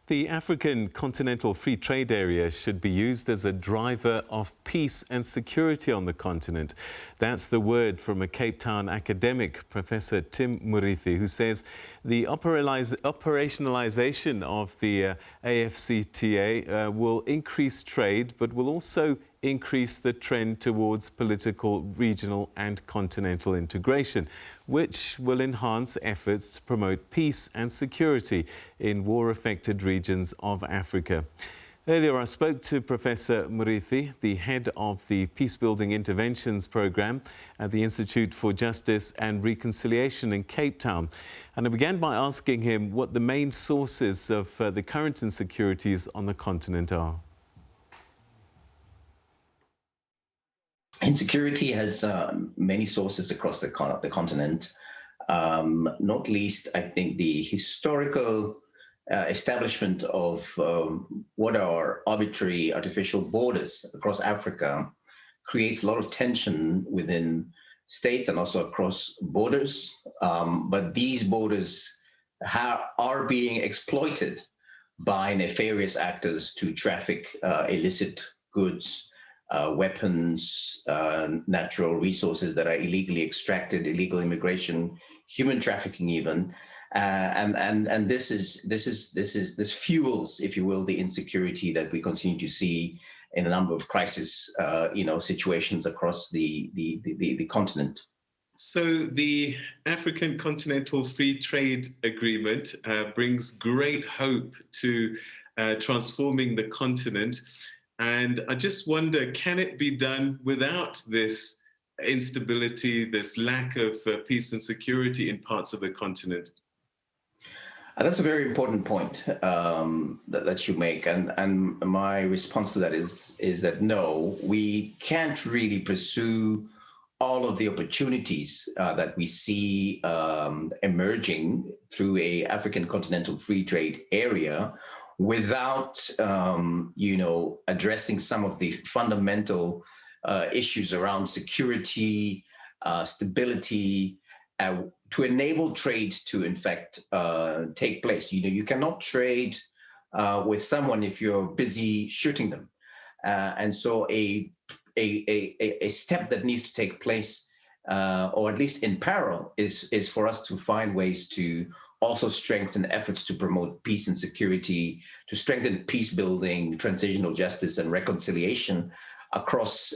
The African Continental Free Trade Area should be used as a driver of peace and security on the continent. That's the word from a Cape Town academic, Professor Tim Murithi, who says the operationalisation of the AFCTA will increase trade, but will also increase the trend towards political, regional and continental integration, which will enhance efforts to promote peace and security in war-affected regions of Africa. Earlier, I spoke to Professor Murithi, the head of the Peacebuilding Interventions Programme at the Institute for Justice and Reconciliation in Cape Town. And I began by asking him what the main sources of the current insecurities on the continent are. Insecurity has many sources across the continent, not least, I think, the historical establishment of what are arbitrary artificial borders across Africa creates a lot of tension within states and also across borders. But these borders are being exploited by nefarious actors to traffic illicit goods, weapons, natural resources that are illegally extracted, illegal immigration, human trafficking even, and this fuels, if you will, the insecurity that we continue to see in a number of crisis, situations across the continent. So the African Continental Free Trade Agreement brings great hope to transforming the continent. And I just wonder, can it be done without this instability, this lack of peace and security in parts of the continent? That's a very important point that you make. And my response to that is that no, we can't really pursue all of the opportunities that we see emerging through a African Continental Free Trade Area without, addressing some of the fundamental issues around security, stability, to enable trade to, in fact, take place. You cannot trade with someone if you're busy shooting them. And so a step that needs to take place, or at least in parallel, is for us to find ways to also strengthen efforts to promote peace and security, to strengthen peace building, transitional justice and reconciliation across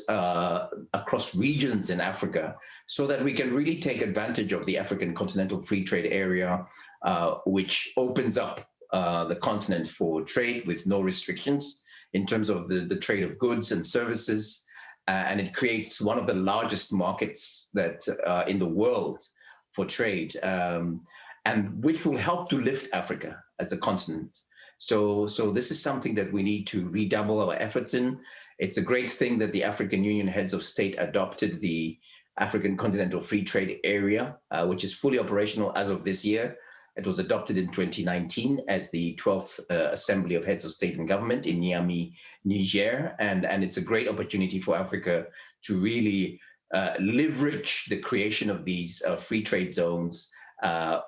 regions in Africa, so that we can really take advantage of the African Continental Free Trade Area, which opens up the continent for trade with no restrictions in terms of the trade of goods and services. And it creates one of the largest markets that in the world for trade, and which will help to lift Africa as a continent. So this is something that we need to redouble our efforts in. It's a great thing that the African Union heads of state adopted the African Continental Free Trade Area, which is fully operational as of this year. It was adopted in 2019 at the 12th Assembly of Heads of State and Government in Niamey, Niger. And it's a great opportunity for Africa to really leverage the creation of these free trade zones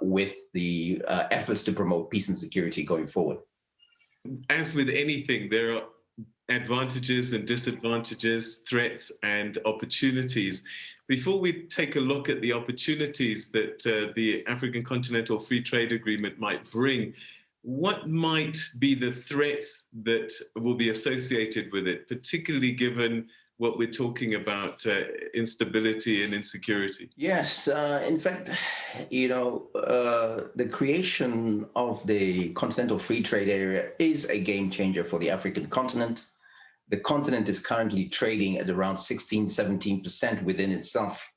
with the efforts to promote peace and security going forward. As with anything, there are advantages and disadvantages, threats and opportunities. Before we take a look at the opportunities that the African Continental Free Trade Agreement might bring, what might be the threats that will be associated with it, particularly given what we're talking about, instability and insecurity? Yes, in fact, the creation of the Continental Free Trade Area is a game changer for the African continent. The continent is currently trading at around 16-17% within itself,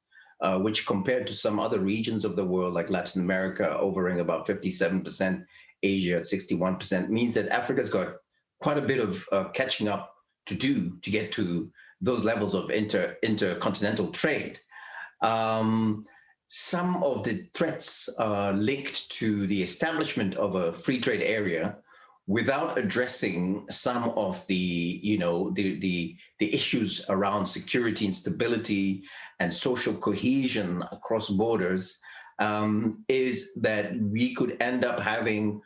which compared to some other regions of the world, like Latin America, hovering about 57%, Asia at 61%, means that Africa's got quite a bit of catching up to do to get to those levels of intercontinental trade. Some of the threats are linked to the establishment of a free trade area without addressing some of the issues around security and stability and social cohesion across borders, is that we could end up having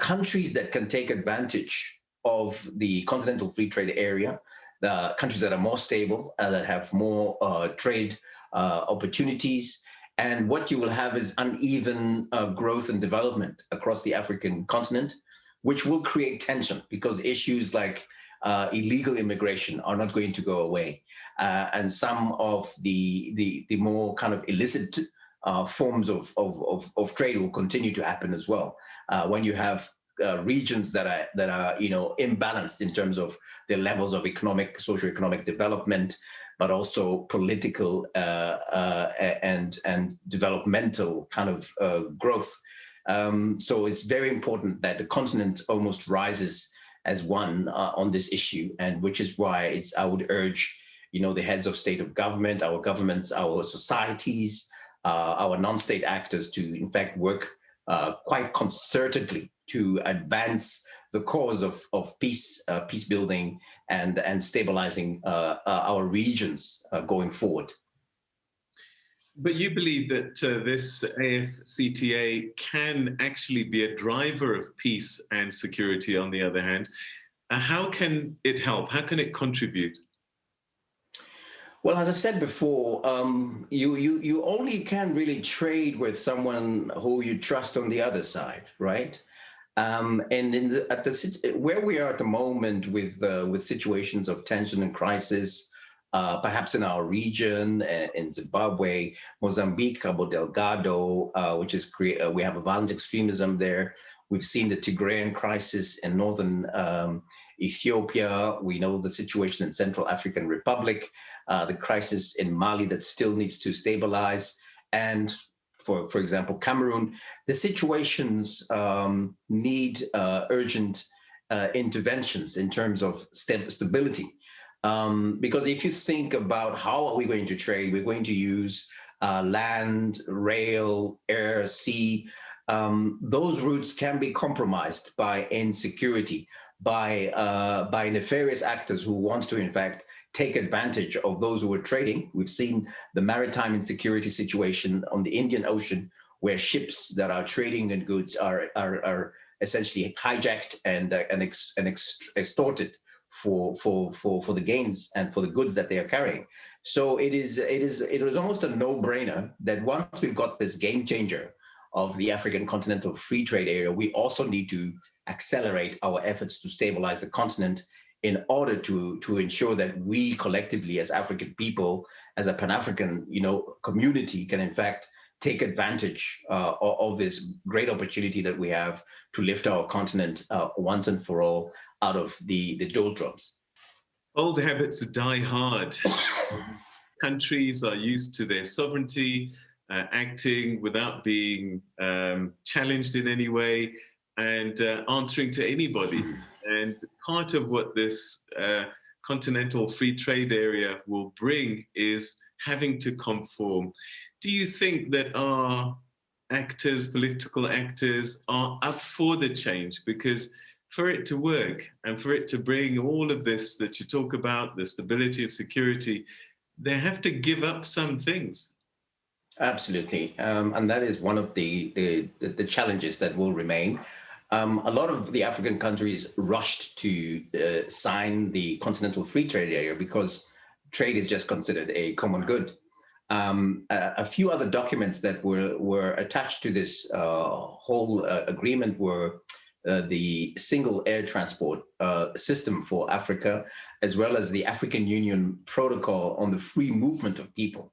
countries that can take advantage of the continental free trade area, the countries that are more stable, that have more trade opportunities. And what you will have is uneven growth and development across the African continent, which will create tension because issues like illegal immigration are not going to go away. And some of the more kind of illicit forms of trade will continue to happen as well. When you have regions that are imbalanced in terms of their levels of economic, socioeconomic development, but also political and developmental kind of growth. So it's very important that the continent almost rises as one on this issue, and which is why I would urge, the heads of state of government, our governments, our societies, our non-state actors to, in fact, work quite concertedly to advance the cause of peace, peace building, and stabilizing our regions going forward. But you believe that this AFCTA can actually be a driver of peace and security, on the other hand. How can it help? How can it contribute? Well, as I said before, you only can really trade with someone who you trust on the other side, right? And where we are at the moment with situations of tension and crisis, perhaps in our region, in Zimbabwe, Mozambique, Cabo Delgado, which is we have a violent extremism there. We've seen the Tigrayan crisis in northern Ethiopia. We know the situation in Central African Republic, the crisis in Mali that still needs to stabilize, and for example, Cameroon. The situations need urgent interventions in terms of stability. Because if you think about how are we going to trade, we're going to use land, rail, air, sea. Those routes can be compromised by insecurity, by nefarious actors who want to, in fact, take advantage of those who are trading. We've seen the maritime insecurity situation on the Indian Ocean, where ships that are trading in goods are essentially hijacked and extorted for the gains and for the goods that they are carrying. So it was almost a no-brainer that once we've got this game changer of the African continental free trade area, we also need to accelerate our efforts to stabilize the continent in order to ensure that we collectively, as African people, as a Pan-African community, can in fact take advantage of this great opportunity that we have to lift our continent once and for all out of the doldrums. Old habits die hard. Countries are used to their sovereignty, acting without being challenged in any way, and answering to anybody. And part of what this continental free trade area will bring is having to conform. Do you think that our actors, political actors, are up for the change? Because for it to work and for it to bring all of this that you talk about, the stability and security, they have to give up some things. Absolutely. And that is one of the challenges that will remain. A lot of the African countries rushed to sign the Continental Free Trade Area because trade is just considered a common good. A few other documents that were attached to this whole agreement were the single air transport system for Africa, as well as the African Union Protocol on the free movement of people.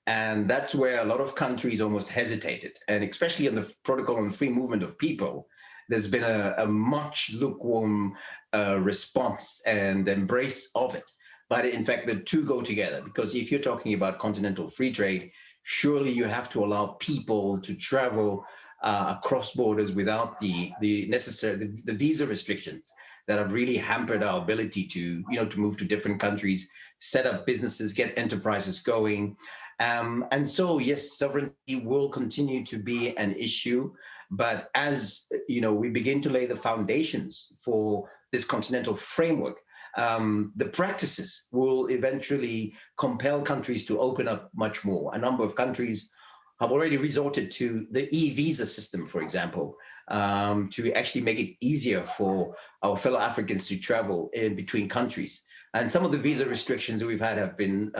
And that's where a lot of countries almost hesitated. And especially on the Protocol on the free movement of people, there's been a much lukewarm response and embrace of it. But in fact, the two go together, because if you're talking about continental free trade, surely you have to allow people to travel across borders without the visa restrictions that have really hampered our ability to move to different countries, set up businesses, get enterprises going. And so, yes, sovereignty will continue to be an issue. But as we begin to lay the foundations for this continental framework, the practices will eventually compel countries to open up much more. A number of countries have already resorted to the e-visa system, for example, to actually make it easier for our fellow Africans to travel in between countries. And some of the visa restrictions that we've had have been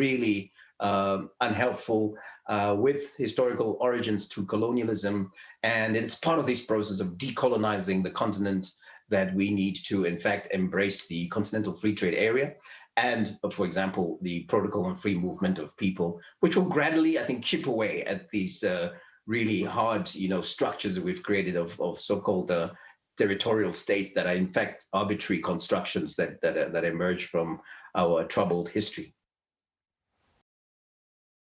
really unhelpful, with historical origins to colonialism. And it's part of this process of decolonizing the continent that we need to, in fact, embrace the Continental Free Trade Area and, for example, the Protocol on Free Movement of People, which will gradually, I think, chip away at these really hard, structures that we've created of so-called territorial states that are, in fact, arbitrary constructions that emerge from our troubled history.